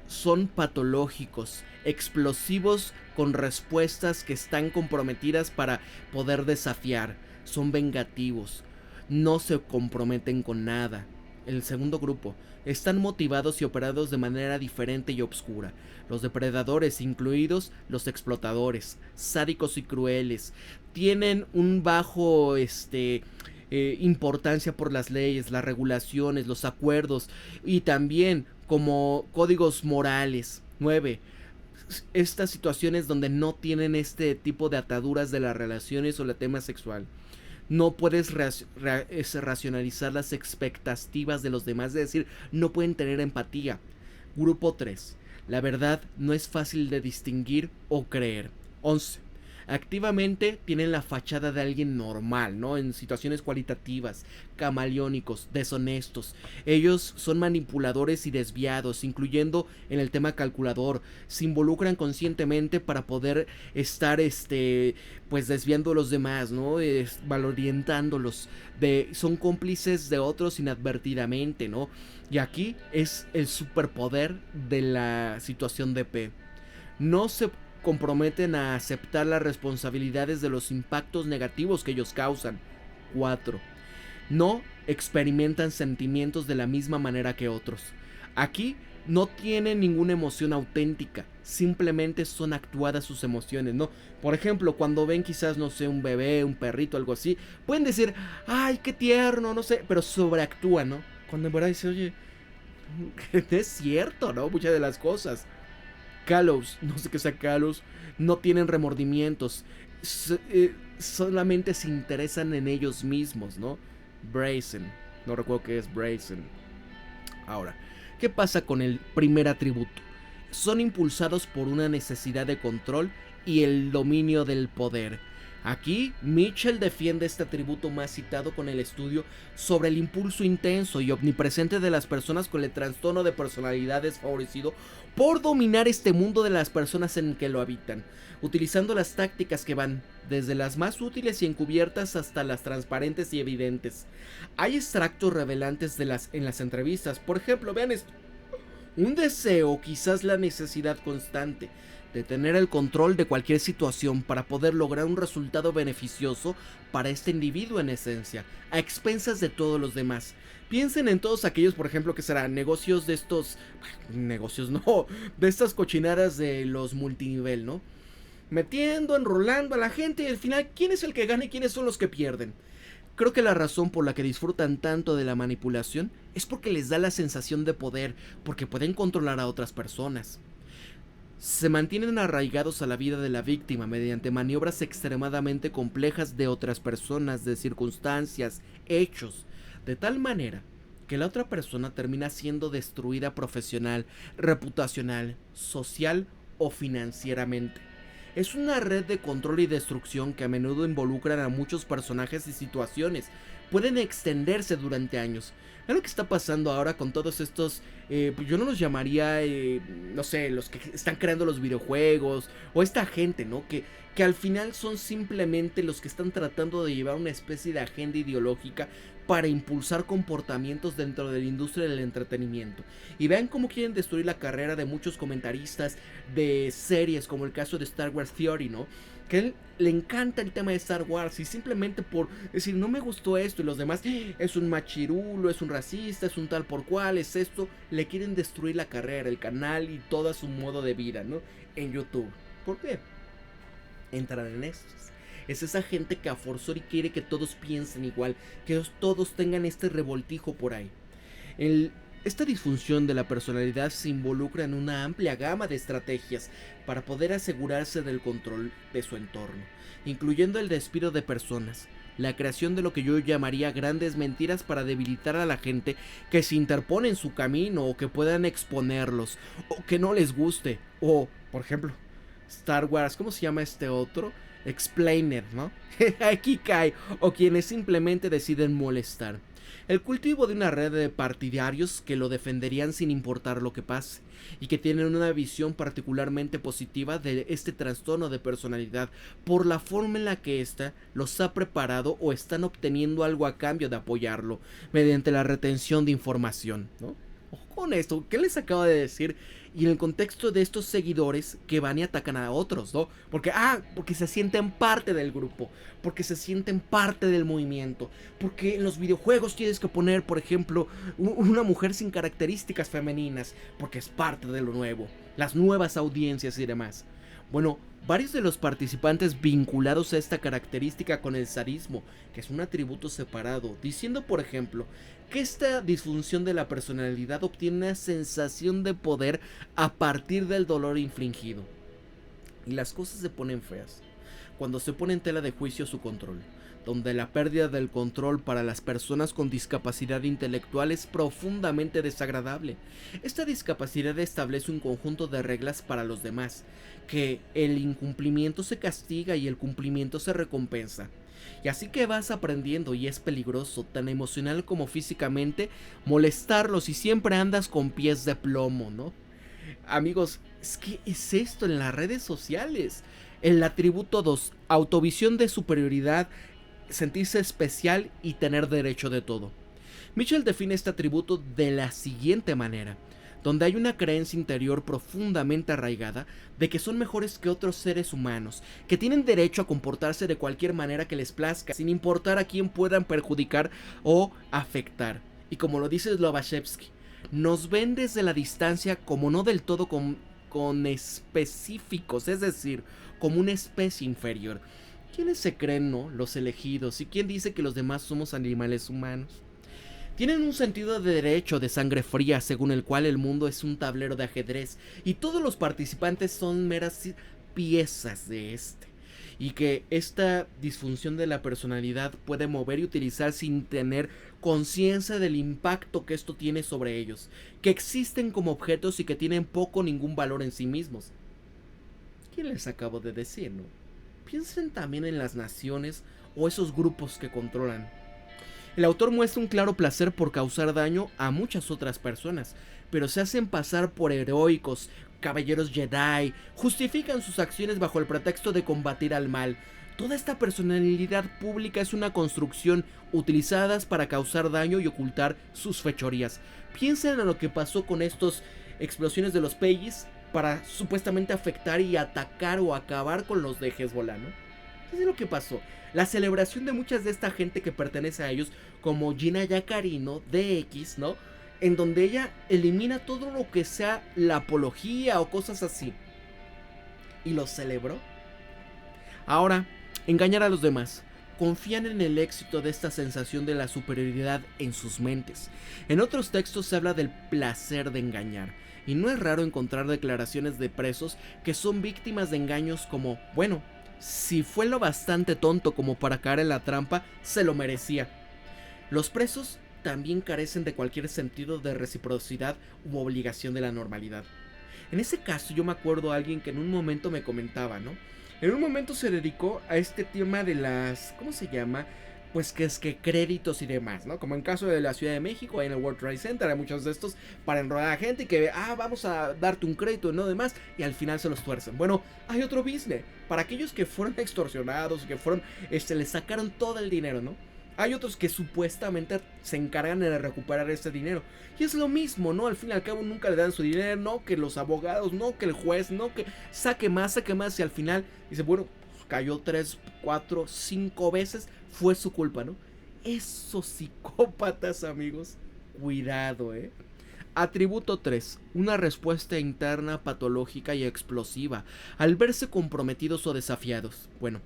Speaker 1: Son patológicos, explosivos con respuestas que están comprometidas para poder desafiar. Son vengativos, no se comprometen con nada. El segundo grupo, están motivados y operados de manera diferente y obscura. Los depredadores, incluidos los explotadores, sádicos y crueles, tienen un bajo importancia por las leyes, las regulaciones, los acuerdos y también como códigos morales. 9. Estas situaciones donde no tienen este tipo de ataduras de las relaciones o el tema sexual. No puedes racionalizar las expectativas de los demás, es decir, no pueden tener empatía. Grupo 3. La verdad no es fácil de distinguir o creer. 11. Activamente tienen la fachada de alguien normal, ¿no? En situaciones cualitativas, camaleónicos, deshonestos. Ellos son manipuladores y desviados, incluyendo en el tema calculador. Se involucran conscientemente para poder estar, pues desviando a los demás, ¿no? Malorientándolos. Son cómplices de otros inadvertidamente, ¿no? Y aquí es el superpoder de la situación de P. No se comprometen a aceptar las responsabilidades de los impactos negativos que ellos causan. 4. No experimentan sentimientos de la misma manera que otros. Aquí no tienen ninguna emoción auténtica, simplemente son actuadas sus emociones, ¿no? Por ejemplo, cuando ven quizás, no sé, un bebé, un perrito, algo así, pueden decir, ay, qué tierno, no sé, pero sobreactúan, ¿no? Cuando en verdad dice, oye, es cierto, ¿no? Muchas de las cosas. Kalos, no sé qué sea Kalos, no tienen remordimientos, solamente se interesan en ellos mismos, ¿no? Brazen, no recuerdo qué es Brazen. Ahora, ¿qué pasa con el primer atributo? Son impulsados por una necesidad de control y el dominio del poder. Aquí, Mitchell defiende este atributo más citado con el estudio sobre el impulso intenso y omnipresente de las personas con el trastorno de personalidad desfavorecido por dominar este mundo de las personas en que lo habitan, utilizando las tácticas que van desde las más útiles y encubiertas hasta las transparentes y evidentes. Hay extractos revelantes en las entrevistas, por ejemplo, vean esto. Un deseo, quizás la necesidad constante de tener el control de cualquier situación para poder lograr un resultado beneficioso para este individuo en esencia, a expensas de todos los demás. Piensen en todos aquellos, por ejemplo, que serán negocios de estos... Negocios no, de estas cochinadas de los multinivel, ¿no? Metiendo, enrolando a la gente y al final, ¿quién es el que gana y quiénes son los que pierden? Creo que la razón por la que disfrutan tanto de la manipulación es porque les da la sensación de poder, porque pueden controlar a otras personas. Se mantienen arraigados a la vida de la víctima mediante maniobras extremadamente complejas de otras personas, de circunstancias, hechos, de tal manera que la otra persona termina siendo destruida profesional, reputacional, social o financieramente. Es una red de control y destrucción que a menudo involucran a muchos personajes y situaciones. Pueden extenderse durante años. Vean lo que está pasando ahora con todos estos... yo no los llamaría, no sé, los que están creando los videojuegos. O esta gente, ¿no? Que al final son simplemente los que están tratando de llevar una especie de agenda ideológica para impulsar comportamientos dentro de la industria del entretenimiento. Y vean cómo quieren destruir la carrera de muchos comentaristas de series, como el caso de Star Wars Theory, ¿no? Que a él le encanta el tema de Star Wars y simplemente por decir, no me gustó esto, y los demás, es un machirulo, es un racista, es un tal por cual, es esto, le quieren destruir la carrera, el canal y todo su modo de vida, ¿no? En YouTube. ¿Por qué? Entran en estos. Es esa gente que a forzar y quiere que todos piensen igual, que todos tengan este revoltijo por ahí. Esta disfunción de la personalidad se involucra en una amplia gama de estrategias para poder asegurarse del control de su entorno, incluyendo el despido de personas, la creación de lo que yo llamaría grandes mentiras para debilitar a la gente que se interpone en su camino o que puedan exponerlos, o que no les guste, o, por ejemplo, Star Wars, ¿cómo se llama este otro? Explainer, ¿no? Aquí cae, o quienes simplemente deciden molestar. El cultivo de una red de partidarios que lo defenderían sin importar lo que pase, y que tienen una visión particularmente positiva de este trastorno de personalidad por la forma en la que ésta los ha preparado o están obteniendo algo a cambio de apoyarlo, mediante la retención de información, ¿no? Ojo con esto, ¿qué les acabo de decir? Y en el contexto de estos seguidores que van y atacan a otros, ¿no? Porque se sienten parte del grupo, porque se sienten parte del movimiento, porque en los videojuegos tienes que poner, por ejemplo, una mujer sin características femeninas, porque es parte de lo nuevo, las nuevas audiencias y demás. Bueno, varios de los participantes vinculados a esta característica con el sadismo, que es un atributo separado, diciendo por ejemplo que esta disfunción de la personalidad obtiene una sensación de poder a partir del dolor infligido. Y las cosas se ponen feas, cuando se pone en tela de juicio su control, donde la pérdida del control para las personas con discapacidad intelectual es profundamente desagradable. Esta discapacidad establece un conjunto de reglas para los demás, que el incumplimiento se castiga y el cumplimiento se recompensa. Y así que vas aprendiendo, y es peligroso, tan emocional como físicamente, molestarlos y siempre andas con pies de plomo, ¿no? Amigos, es que es esto en las redes sociales. El atributo 2, autovisión de superioridad, sentirse especial y tener derecho de todo. Mitchell define este atributo de la siguiente manera: donde hay una creencia interior profundamente arraigada de que son mejores que otros seres humanos, que tienen derecho a comportarse de cualquier manera que les plazca, sin importar a quién puedan perjudicar o afectar. Y como lo dice Lobachevsky, nos ven desde la distancia como no del todo con específicos, es decir, como una especie inferior. ¿Quiénes se creen, no? Los elegidos. ¿Y quién dice que los demás somos animales humanos? Tienen un sentido de derecho de sangre fría, según el cual el mundo es un tablero de ajedrez y todos los participantes son meras piezas de este. Y que esta disfunción de la personalidad puede mover y utilizar sin tener conciencia del impacto que esto tiene sobre ellos, que existen como objetos y que tienen poco o ningún valor en sí mismos. ¿Qué les acabo de decir, no? Piensen también en las naciones o esos grupos que controlan. El autor muestra un claro placer por causar daño a muchas otras personas, pero se hacen pasar por heroicos, caballeros Jedi, justifican sus acciones bajo el pretexto de combatir al mal. Toda esta personalidad pública es una construcción utilizada para causar daño y ocultar sus fechorías. Piensen en lo que pasó con estas explosiones de los Pegis para supuestamente afectar y atacar o acabar con los de Hezbollah, ¿no? ¿Qué es lo que pasó? La celebración de muchas de esta gente que pertenece a ellos, como Gina Yacarino, DX, ¿no? En donde ella elimina todo lo que sea la apología o cosas así. Y lo celebró. Ahora, engañar a los demás. Confían en el éxito de esta sensación de la superioridad en sus mentes. En otros textos se habla del placer de engañar. Y no es raro encontrar declaraciones de presos que son víctimas de engaños como, bueno, si fue lo bastante tonto como para caer en la trampa, se lo merecía. Los presos también carecen de cualquier sentido de reciprocidad u obligación de la normalidad. En ese caso yo me acuerdo a alguien que en un momento me comentaba, ¿no? En un momento se dedicó a este tema de las, ¿cómo se llama? Pues que es que créditos y demás, ¿no? Como en caso de la Ciudad de México, ahí en el World Trade Center hay muchos de estos para enrolar a gente y que, vamos a darte un crédito y no demás, y al final se los tuercen. Bueno, hay otro business, para aquellos que fueron extorsionados, que fueron, les sacaron todo el dinero, ¿no? Hay otros que supuestamente se encargan de recuperar ese dinero. Y es lo mismo, ¿no? Al fin y al cabo nunca le dan su dinero, no que los abogados, no que el juez, no que saque más, y al final dice, bueno, cayó 3, 4, 5 veces, fue su culpa, ¿no? Esos psicópatas, amigos, cuidado, ¿eh? Atributo 3. Una respuesta interna patológica y explosiva al verse comprometidos o desafiados. Bueno,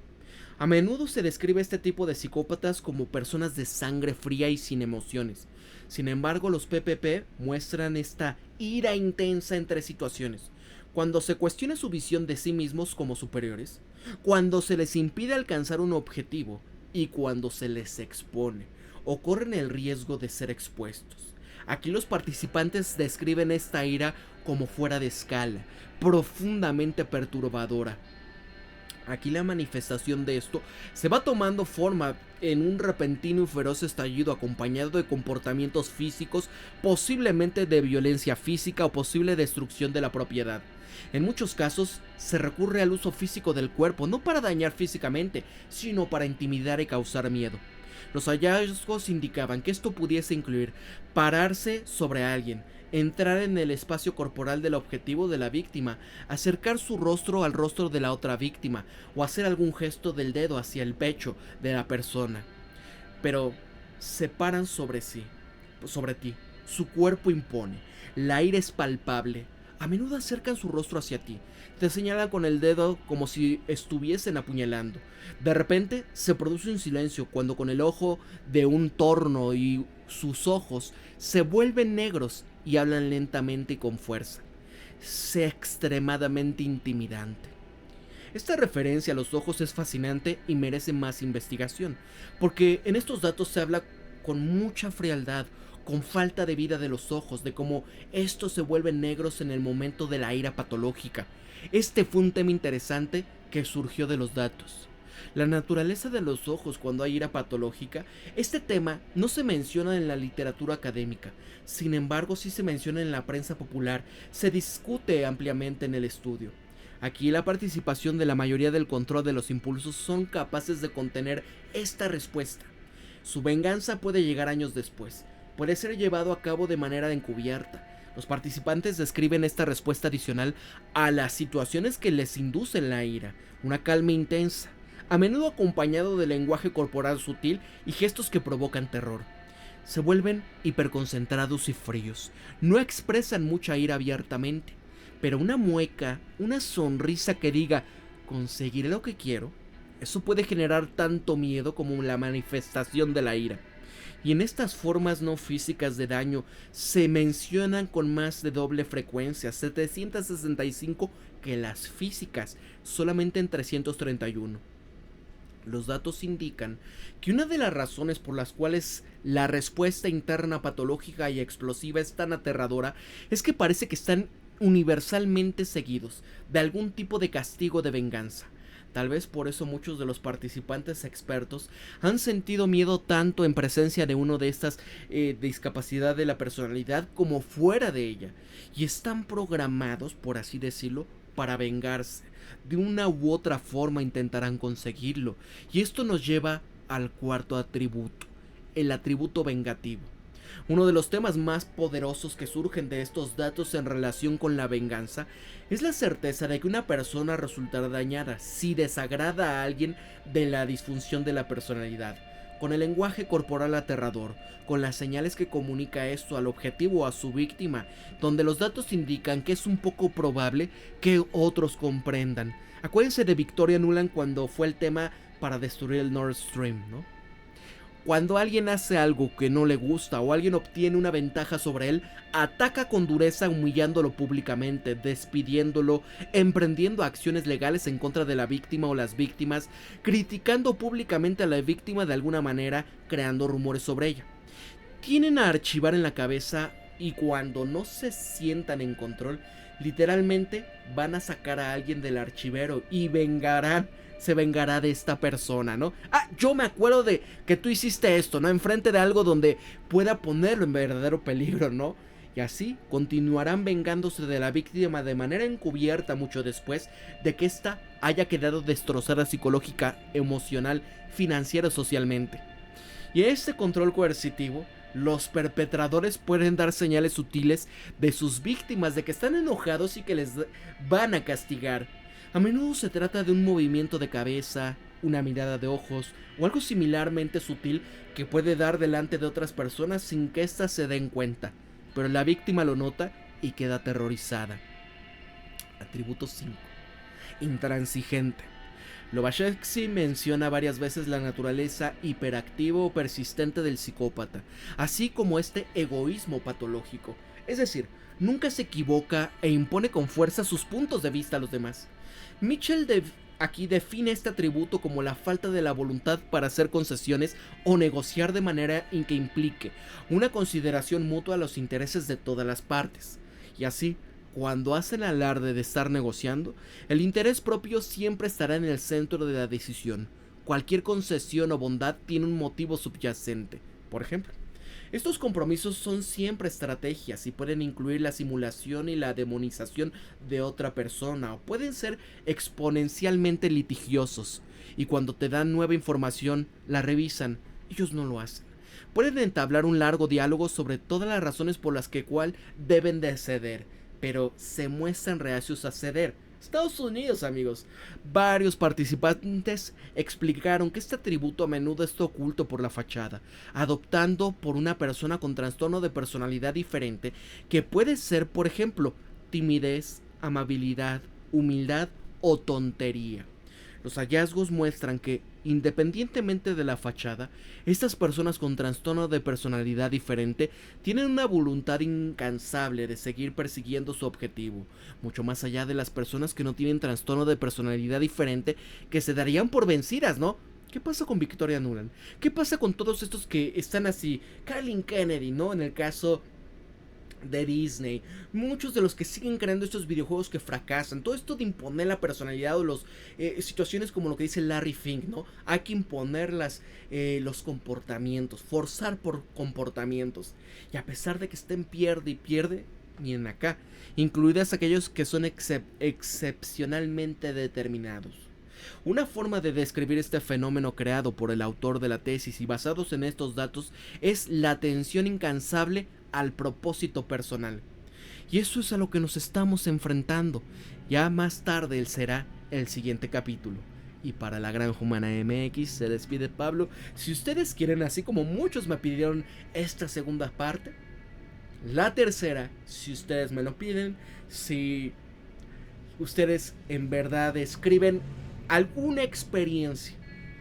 Speaker 1: a menudo se describe este tipo de psicópatas como personas de sangre fría y sin emociones. Sin embargo, los PPP muestran esta ira intensa entre situaciones. Cuando se cuestiona su visión de sí mismos como superiores, cuando se les impide alcanzar un objetivo y cuando se les expone o corren el riesgo de ser expuestos. Aquí los participantes describen esta ira como fuera de escala, profundamente perturbadora. Aquí la manifestación de esto se va tomando forma en un repentino y feroz estallido acompañado de comportamientos físicos, posiblemente de violencia física o posible destrucción de la propiedad. En muchos casos se recurre al uso físico del cuerpo, no para dañar físicamente, sino para intimidar y causar miedo. Los hallazgos indicaban que esto pudiese incluir pararse sobre alguien, entrar en el espacio corporal del objetivo de la víctima, acercar su rostro al rostro de la otra víctima o hacer algún gesto del dedo hacia el pecho de la persona. Pero se paran sobre ti. Su cuerpo impone, la ira es palpable. A menudo acercan su rostro hacia ti, te señalan con el dedo como si estuviesen apuñalando. De repente se produce un silencio cuando con el ojo de un torno y sus ojos se vuelven negros y hablan lentamente y con fuerza. Es extremadamente intimidante. Esta referencia a los ojos es fascinante y merece más investigación, porque en estos datos se habla con mucha frialdad, con falta de vida de los ojos, de cómo estos se vuelven negros en el momento de la ira patológica. Este fue un tema interesante que surgió de los datos. La naturaleza de los ojos cuando hay ira patológica, este tema no se menciona en la literatura académica, sin embargo sí se menciona en la prensa popular, se discute ampliamente en el estudio. Aquí la participación de la mayoría del control de los impulsos son capaces de contener esta respuesta. Su venganza puede llegar años después, puede ser llevado a cabo de manera encubierta. Los participantes describen esta respuesta adicional a las situaciones que les inducen la ira, una calma intensa, a menudo acompañado de lenguaje corporal sutil y gestos que provocan terror. Se vuelven hiperconcentrados y fríos, no expresan mucha ira abiertamente, pero una mueca, una sonrisa que diga «conseguiré lo que quiero», eso puede generar tanto miedo como la manifestación de la ira. Y en estas formas no físicas de daño se mencionan con más de doble frecuencia, 765, que las físicas, solamente en 331. Los datos indican que una de las razones por las cuales la respuesta interna patológica y explosiva es tan aterradora es que parece que están universalmente seguidos de algún tipo de castigo de venganza. Tal vez por eso muchos de los participantes expertos han sentido miedo tanto en presencia de uno de estas discapacidad de la personalidad como fuera de ella, y están programados, por así decirlo, para vengarse. De una u otra forma intentarán conseguirlo, y esto nos lleva al cuarto atributo, el atributo vengativo. Uno de los temas más poderosos que surgen de estos datos en relación con la venganza es la certeza de que una persona resultará dañada si desagrada a alguien de la disfunción de la personalidad, con el lenguaje corporal aterrador, con las señales que comunica esto al objetivo o a su víctima, donde los datos indican que es un poco probable que otros comprendan. Acuérdense de Victoria Nuland cuando fue el tema para destruir el Nord Stream, ¿no? Cuando alguien hace algo que no le gusta o alguien obtiene una ventaja sobre él, ataca con dureza humillándolo públicamente, despidiéndolo, emprendiendo acciones legales en contra de la víctima o las víctimas, criticando públicamente a la víctima de alguna manera, creando rumores sobre ella. Tienen a archivar en la cabeza y cuando no se sientan en control, literalmente van a sacar a alguien del archivero y se vengará de esta persona, ¿no? Ah, yo me acuerdo de que tú hiciste esto, ¿no? Enfrente de algo donde pueda ponerlo en verdadero peligro, ¿no? Y así continuarán vengándose de la víctima de manera encubierta mucho después de que ésta haya quedado destrozada psicológica, emocional, financiera o socialmente. Y en este control coercitivo, los perpetradores pueden dar señales sutiles de sus víctimas de que están enojados y que les van a castigar. A menudo se trata de un movimiento de cabeza, una mirada de ojos o algo similarmente sutil que puede dar delante de otras personas sin que éstas se den cuenta, pero la víctima lo nota y queda aterrorizada. Atributo 5. Intransigente. Lobachevsky menciona varias veces la naturaleza hiperactiva o persistente del psicópata, así como este egoísmo patológico. Es decir, nunca se equivoca e impone con fuerza sus puntos de vista a los demás. Mitchell aquí define este atributo como la falta de la voluntad para hacer concesiones o negociar de manera en que implique una consideración mutua a los intereses de todas las partes. Y así, cuando hacen alarde de estar negociando, el interés propio siempre estará en el centro de la decisión. Cualquier concesión o bondad tiene un motivo subyacente. Por ejemplo, estos compromisos son siempre estrategias y pueden incluir la simulación y la demonización de otra persona o pueden ser exponencialmente litigiosos y cuando te dan nueva información, la revisan, ellos no lo hacen. Pueden entablar un largo diálogo sobre todas las razones por las que deben de ceder, pero se muestran reacios a ceder. Estados Unidos, amigos. Varios participantes explicaron que este atributo a menudo está oculto por la fachada, adoptando por una persona con trastorno de personalidad diferente, que puede ser, por ejemplo, timidez, amabilidad, humildad o tontería. Los hallazgos muestran que Independientemente de la fachada, estas personas con trastorno de personalidad diferente tienen una voluntad incansable de seguir persiguiendo su objetivo, mucho más allá de las personas que no tienen trastorno de personalidad diferente, que se darían por vencidas, ¿no? ¿Qué pasa con Victoria Nuland? ¿Qué pasa con todos estos que están así? Kathleen Kennedy, ¿no? En el caso de Disney, muchos de los que siguen creando estos videojuegos que fracasan, todo esto de imponer la personalidad o los situaciones como lo que dice Larry Fink, ¿no? Hay que imponer los comportamientos, forzar por comportamientos, y a pesar de que estén pierde y pierde, vienen acá, incluidas aquellos que son excepcionalmente determinados. Una forma de describir este fenómeno creado por el autor de la tesis y basados en estos datos es la atención incansable al propósito personal. Y eso es a lo que nos estamos enfrentando. Ya más tarde será el siguiente capítulo. Y para la Granja Humana MX se despide Pablo. Si ustedes quieren, así como muchos me pidieron esta segunda parte, la tercera, si ustedes me lo piden, si ustedes en verdad escriben alguna experiencia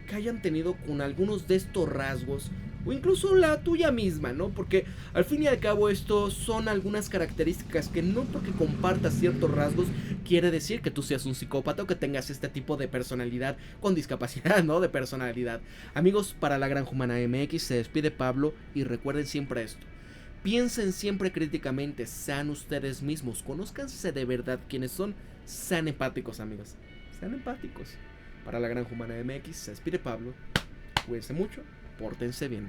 Speaker 1: que hayan tenido con algunos de estos rasgos, o incluso la tuya misma, ¿no? Porque al fin y al cabo esto son algunas características que no porque compartas ciertos rasgos quiere decir que tú seas un psicópata o que tengas este tipo de personalidad con discapacidad, ¿no? De personalidad. Amigos, para la Granja Humana MX se despide Pablo y recuerden siempre esto. Piensen siempre críticamente, sean ustedes mismos, conózcanse de verdad quiénes son, sean empáticos, amigos. Sean empáticos. Para la Granja Humana MX se despide Pablo. Cuídense mucho, pórtense bien.